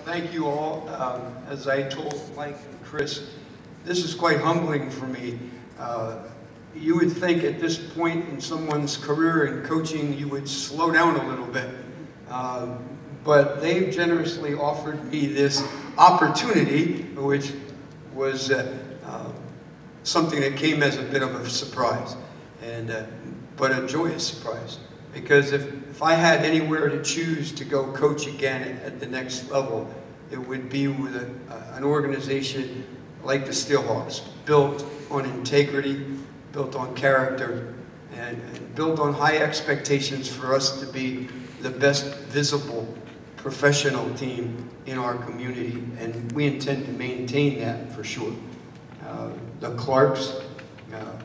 thank you all. As I told Mike and Chris, this is quite humbling for me. You would think at this point in someone's career in coaching, you would slow down a little bit. But they've generously offered me this opportunity, which was something that came as a bit of a surprise, but a joyous surprise. Because if I had anywhere to choose to go coach again at the next level, it would be with an organization like the Steelhawks, built on integrity, built on character, and built on high expectations for us to be the best visible professional team in our community, and we intend to maintain that for sure. The Clarks,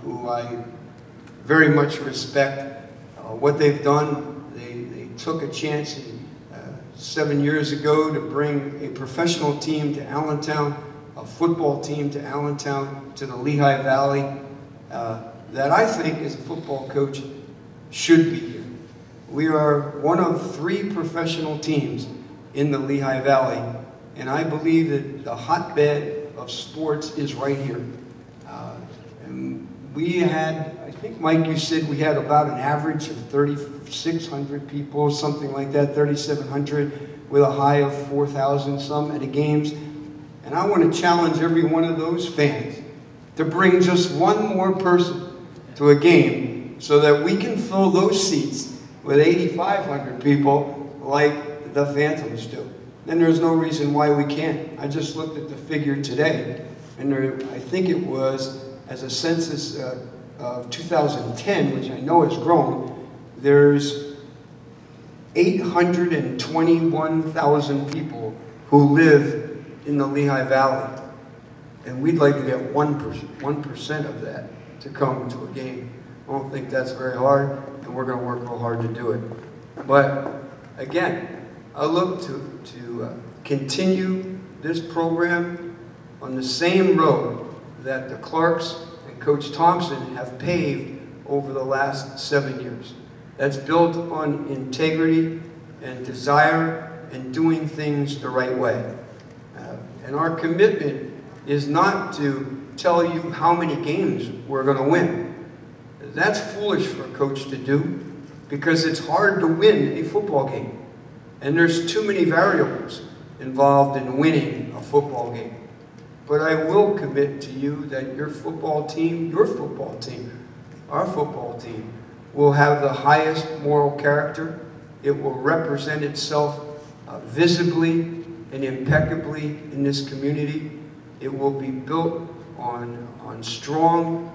who I very much respect, what they've done, they took a chance 7 years ago to bring a professional team to Allentown, a football team to Allentown, to the Lehigh Valley, that I think as a football coach should be here. We are one of 3 professional teams in the Lehigh Valley, and I believe that the hotbed of sports is right here. And we had, I think, Mike, you said we had about an average of 3,600 people, something like that, 3,700, with a high of 4,000 some at the games. And I want to challenge every one of those fans to bring just one more person to a game so that we can fill those seats with 8,500 people like the Phantoms do. And there's no reason why we can't. I just looked at the figure today, and I think it was, as a census of 2010, which I know has grown, there's 821,000 people who live in the Lehigh Valley. And we'd like to get 1% of that to come to a game. I don't think that's very hard, and we're going to work real hard to do it. But again, I look to continue this program on the same road that the Clarks and Coach Thompson have paved over the last 7 years. That's built on integrity and desire and doing things the right way. And our commitment is not to tell you how many games we're going to win. That's foolish for a coach to do, because it's hard to win a football game. And there's too many variables involved in winning a football game. But I will commit to you that your football team, our football team, will have the highest moral character. It will represent itself visibly and impeccably in this community. It will be built on strong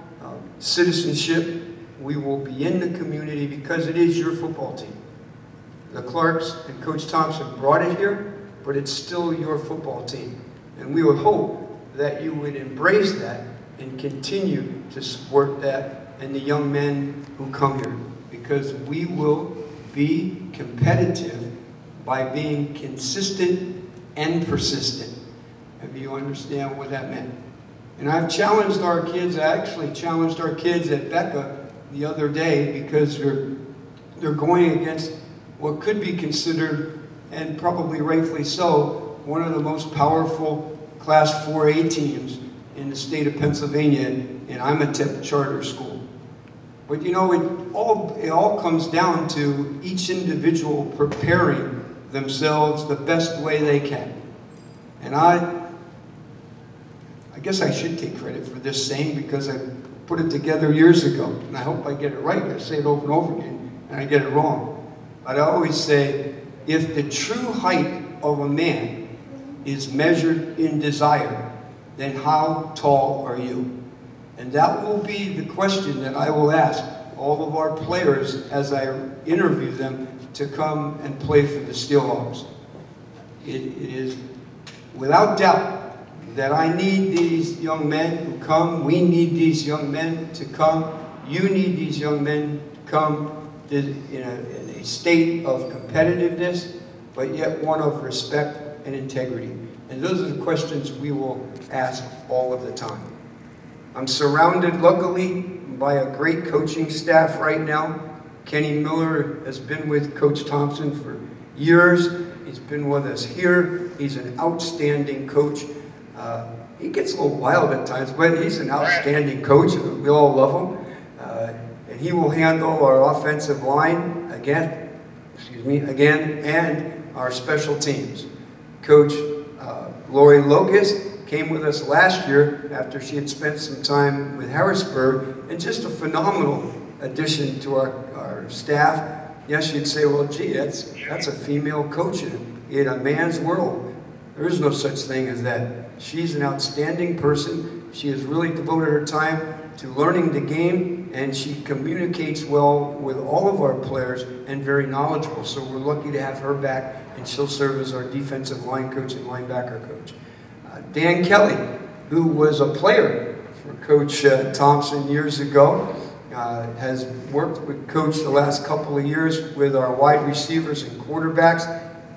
citizenship. We will be in the community because it is your football team. The Clarks and Coach Thompson brought it here, but it's still your football team. And we would hope that you would embrace that and continue to support that and the young men who come here, because we will be competitive by being consistent and persistent. If you understand what that meant. And I've challenged our kids, I actually challenged our kids at Becca the other day, because they're going against what could be considered, and probably rightfully so, one of the most powerful Class 4A teams in the state of Pennsylvania, and Imatep Charter School. But you know, it all comes down to each individual preparing themselves the best way they can. And I guess I should take credit for this saying, because I put it together years ago, and I hope I get it right. I say it over and over again, and I get it wrong. But I always say, if the true height of a man is measured in desire, then how tall are you? And that will be the question that I will ask all of our players as I interview them to come and play for the Steelhawks. It is without doubt that I need these young men who come. We need these young men to come. You need these young men to come in a state of competitiveness, but yet one of respect and integrity. And those are the questions we will ask all of the time. I'm surrounded, luckily, by a great coaching staff right now. Kenny Miller has been with Coach Thompson for years. He's been with us here. He's an outstanding coach. He gets a little wild at times, but he's an outstanding coach. We all love him. And he will handle our offensive line again, and our special teams. Coach Lori Locust came with us last year after she had spent some time with Harrisburg, and just a phenomenal addition to our staff. Yes, you'd say, well, gee, that's a female coach in a man's world. There is no such thing as that. She's an outstanding person. She has really devoted her time to learning the game, and she communicates well with all of our players and very knowledgeable. So we're lucky to have her back, and she'll serve as our defensive line coach and linebacker coach. Dan Kelly, who was a player for Coach Thompson years ago, has worked with Coach the last couple of years with our wide receivers and quarterbacks,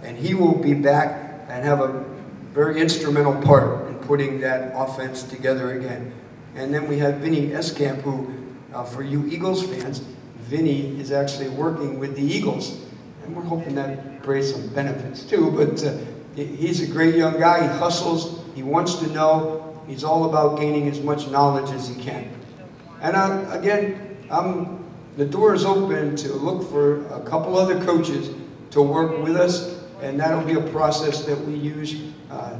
and he will be back and have a very instrumental part in putting that offense together again. And then we have Vinny Eskamp, who, for you Eagles fans, Vinny is actually working with the Eagles, and we're hoping that brings some benefits too, but he's a great young guy. He hustles, he wants to know, he's all about gaining as much knowledge as he can. And the door is open to look for a couple other coaches to work with us, and that'll be a process that we use,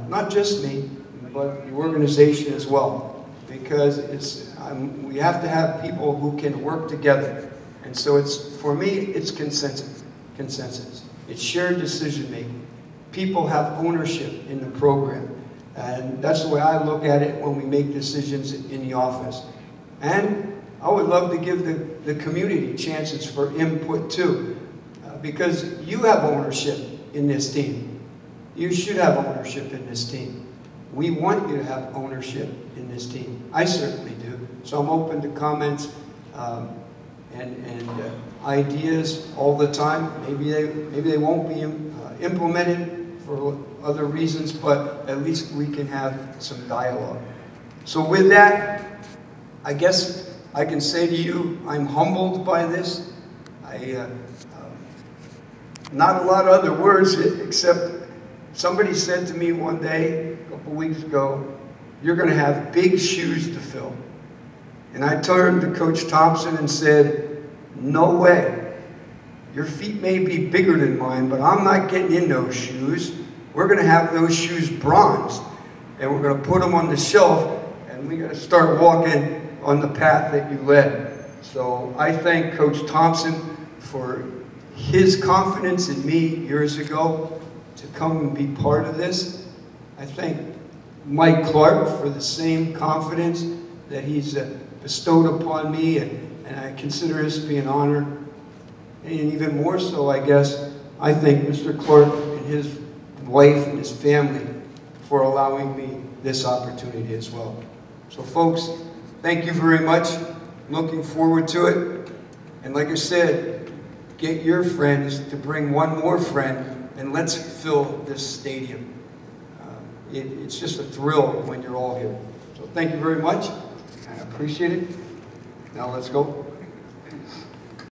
not just me, but the organization as well, because we have to have people who can work together. And so for me, it's consensus. It's shared decision making. People have ownership in the program, and that's the way I look at it when we make decisions in the office. And I would love to give the community chances for input too, because you have ownership in this team. You should have ownership in this team. We want you to have ownership in this team. I certainly do. So I'm open to comments and ideas all the time. Maybe they won't be implemented for other reasons, but at least we can have some dialogue. So with that, I guess I can say to you, I'm humbled by this. Not a lot of other words, except somebody said to me one day, a couple weeks ago, you're going to have big shoes to fill. And I turned to Coach Thompson and said, no way. Your feet may be bigger than mine, but I'm not getting in those shoes. We're going to have those shoes bronzed, and we're going to put them on the shelf, and we're going to start walking on the path that you led. So I thank Coach Thompson for his confidence in me years ago to come and be part of this. I thank Mike Clark for the same confidence that he's bestowed upon me, and I consider this to be an honor. And even more so, I guess, I thank Mr. Clark and his wife and his family for allowing me this opportunity as well. So folks, thank you very much. Looking forward to it. And like I said, get your friends to bring one more friend, and let's fill this stadium. It's just a thrill when you're all here. So thank you very much. I appreciate it. Now let's go.